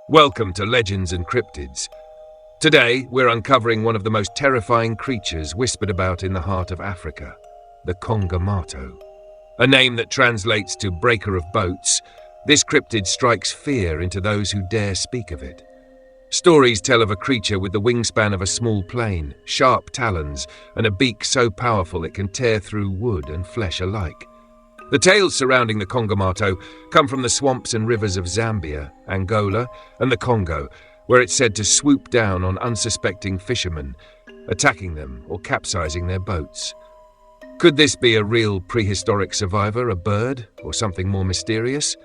Welcome to Legends and Cryptids. Today, we're uncovering one of the most terrifying creatures whispered about in the heart of Africa, the Kongamato. A name that translates to breaker of boats, this cryptid strikes fear into those who dare speak of it. Stories tell of a creature with the wingspan of a small plane, sharp talons, and a beak so powerful it can tear through wood and flesh alike. The tales surrounding the Kongamato come from the swamps and rivers of Zambia, Angola, and the Congo, where it's said to swoop down on unsuspecting fishermen, attacking them or capsizing their boats. Could this be a real prehistoric survivor, a bird, or something more mysterious?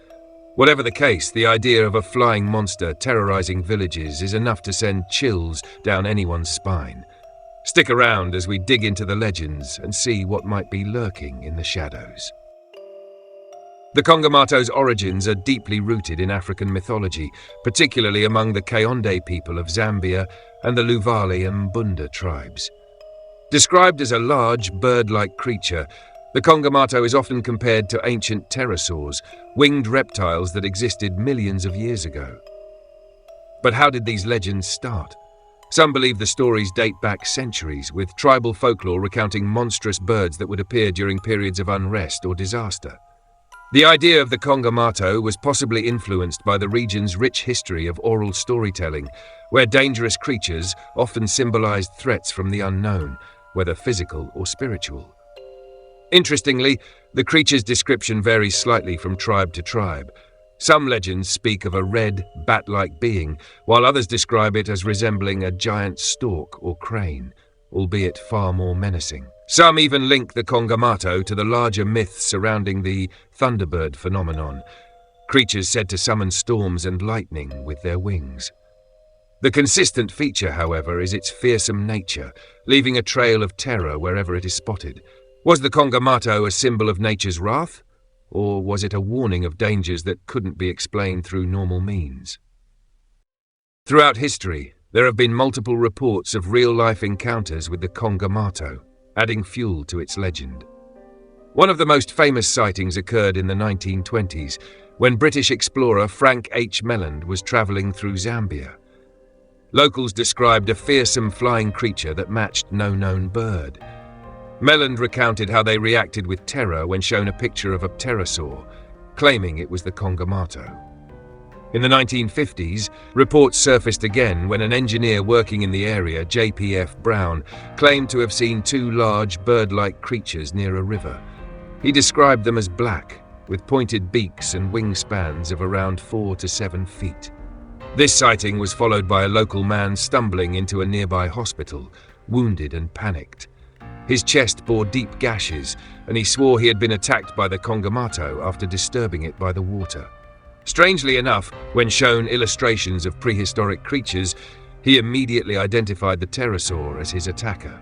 Whatever the case, the idea of a flying monster terrorizing villages is enough to send chills down anyone's spine. Stick around as we dig into the legends and see what might be lurking in the shadows. The Kongamato's origins are deeply rooted in African mythology, particularly among the Kaonde people of Zambia and the Luvale and Mbunda tribes. Described as a large, bird-like creature, the Kongamato is often compared to ancient pterosaurs, winged reptiles that existed millions of years ago. But how did these legends start? Some believe the stories date back centuries, with tribal folklore recounting monstrous birds that would appear during periods of unrest or disaster. The idea of the Kongamato was possibly influenced by the region's rich history of oral storytelling, where dangerous creatures often symbolized threats from the unknown, whether physical or spiritual. Interestingly, the creature's description varies slightly from tribe to tribe. Some legends speak of a red, bat-like being, while others describe it as resembling a giant stork or crane, albeit far more menacing. Some even link the Kongamato to the larger myths surrounding the Thunderbird phenomenon, creatures said to summon storms and lightning with their wings. The consistent feature, however, is its fearsome nature, leaving a trail of terror wherever it is spotted. Was the Kongamato a symbol of nature's wrath, or was it a warning of dangers that couldn't be explained through normal means? Throughout history, there have been multiple reports of real-life encounters with the Kongamato, adding fuel to its legend. One of the most famous sightings occurred in the 1920s, when British explorer Frank H. Melland was travelling through Zambia. Locals described a fearsome flying creature that matched no known bird. Melland recounted how they reacted with terror when shown a picture of a pterosaur, claiming it was the Kongamato. In the 1950s, reports surfaced again when an engineer working in the area, J.P.F. Brown, claimed to have seen two large bird-like creatures near a river. He described them as black, with pointed beaks and wingspans of around 4 to 7 feet. This sighting was followed by a local man stumbling into a nearby hospital, wounded and panicked. His chest bore deep gashes, and he swore he had been attacked by the Kongamato after disturbing it by the water. Strangely enough, when shown illustrations of prehistoric creatures, he immediately identified the pterosaur as his attacker.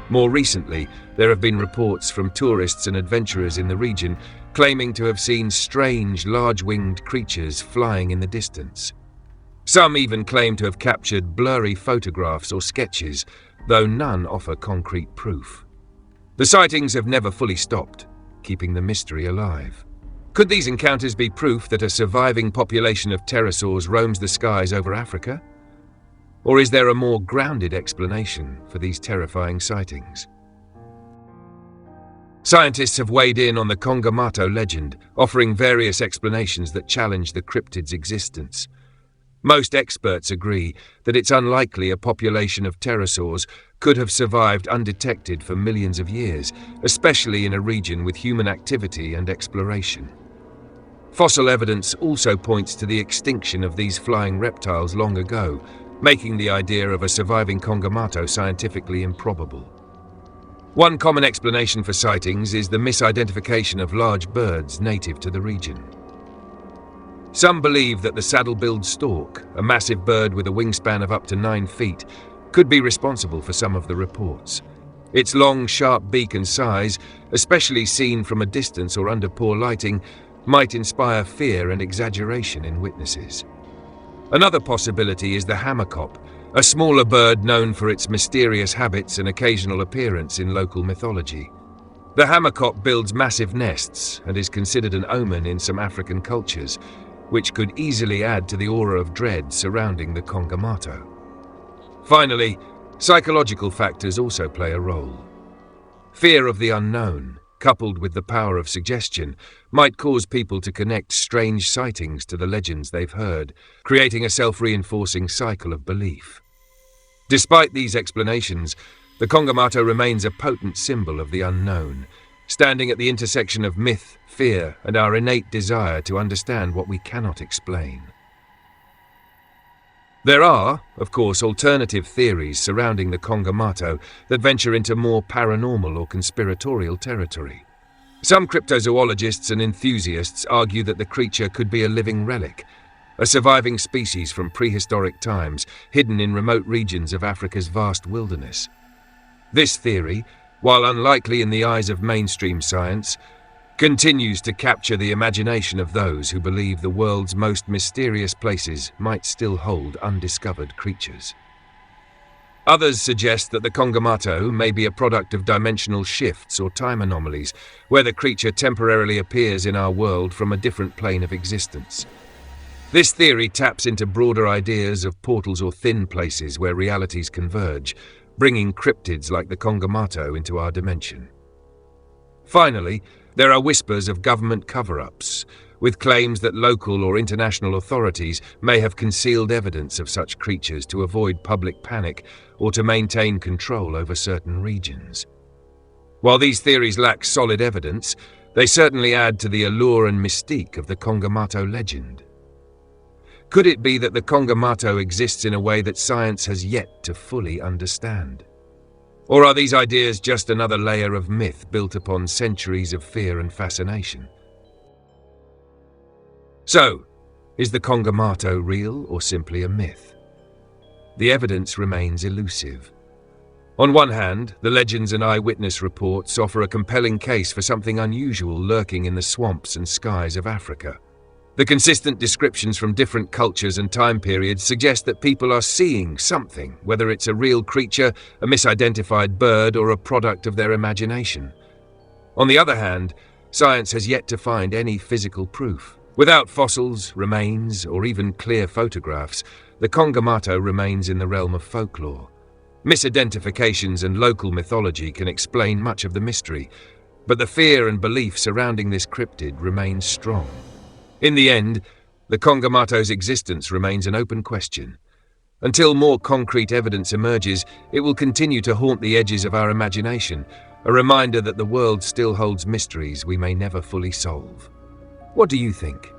More recently, there have been reports from tourists and adventurers in the region claiming to have seen strange, large-winged creatures flying in the distance. Some even claim to have captured blurry photographs or sketches, though none offer concrete proof. The sightings have never fully stopped, keeping the mystery alive. Could these encounters be proof that a surviving population of pterosaurs roams the skies over Africa? Or is there a more grounded explanation for these terrifying sightings? Scientists have weighed in on the Kongamato legend, offering various explanations that challenge the cryptid's existence. Most experts agree that it's unlikely a population of pterosaurs could have survived undetected for millions of years, especially in a region with human activity and exploration. Fossil evidence also points to the extinction of these flying reptiles long ago, making the idea of a surviving Kongamato scientifically improbable. One common explanation for sightings is the misidentification of large birds native to the region. Some believe that the saddle-billed stork, a massive bird with a wingspan of up to 9 feet, could be responsible for some of the reports. Its long, sharp beak and size, especially seen from a distance or under poor lighting, might inspire fear and exaggeration in witnesses. Another possibility is the hammerkop, a smaller bird known for its mysterious habits and occasional appearance in local mythology. The hammerkop builds massive nests and is considered an omen in some African cultures. which could easily add to the aura of dread surrounding the Kongamato. Finally, psychological factors also play a role. Fear of the unknown, coupled with the power of suggestion, might cause people to connect strange sightings to the legends they've heard, creating a self-reinforcing cycle of belief. Despite these explanations, the Kongamato remains a potent symbol of the unknown, standing at the intersection of myth, fear, and our innate desire to understand what we cannot explain. There are, of course, alternative theories surrounding the Kongamato that venture into more paranormal or conspiratorial territory. Some cryptozoologists and enthusiasts argue that the creature could be a living relic, a surviving species from prehistoric times, hidden in remote regions of Africa's vast wilderness. This theory, while unlikely in the eyes of mainstream science, continues to capture the imagination of those who believe the world's most mysterious places might still hold undiscovered creatures. Others suggest that the Kongamato may be a product of dimensional shifts or time anomalies, where the creature temporarily appears in our world from a different plane of existence. This theory taps into broader ideas of portals or thin places where realities converge, bringing cryptids like the Kongamato into our dimension. Finally, there are whispers of government cover-ups, with claims that local or international authorities may have concealed evidence of such creatures to avoid public panic or to maintain control over certain regions. While these theories lack solid evidence, they certainly add to the allure and mystique of the Kongamato legend. Could it be that the Kongamato exists in a way that science has yet to fully understand? Or are these ideas just another layer of myth built upon centuries of fear and fascination? So, is the Kongamato real or simply a myth? The evidence remains elusive. On one hand, the legends and eyewitness reports offer a compelling case for something unusual lurking in the swamps and skies of Africa. The consistent descriptions from different cultures and time periods suggest that people are seeing something, whether it's a real creature, a misidentified bird, or a product of their imagination. On the other hand, science has yet to find any physical proof. Without fossils, remains, or even clear photographs, the Kongamato remains in the realm of folklore. Misidentifications and local mythology can explain much of the mystery, but the fear and belief surrounding this cryptid remains strong. In the end, the Kongamato's existence remains an open question. Until more concrete evidence emerges, it will continue to haunt the edges of our imagination, a reminder that the world still holds mysteries we may never fully solve. What do you think?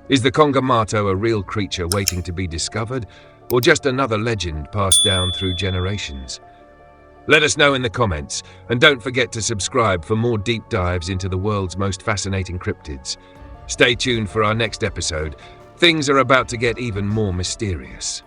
Is the Kongamato a real creature waiting to be discovered, or just another legend passed down through generations? Let us know in the comments, and don't forget to subscribe for more deep dives into the world's most fascinating cryptids. Stay tuned for our next episode. Things are about to get even more mysterious.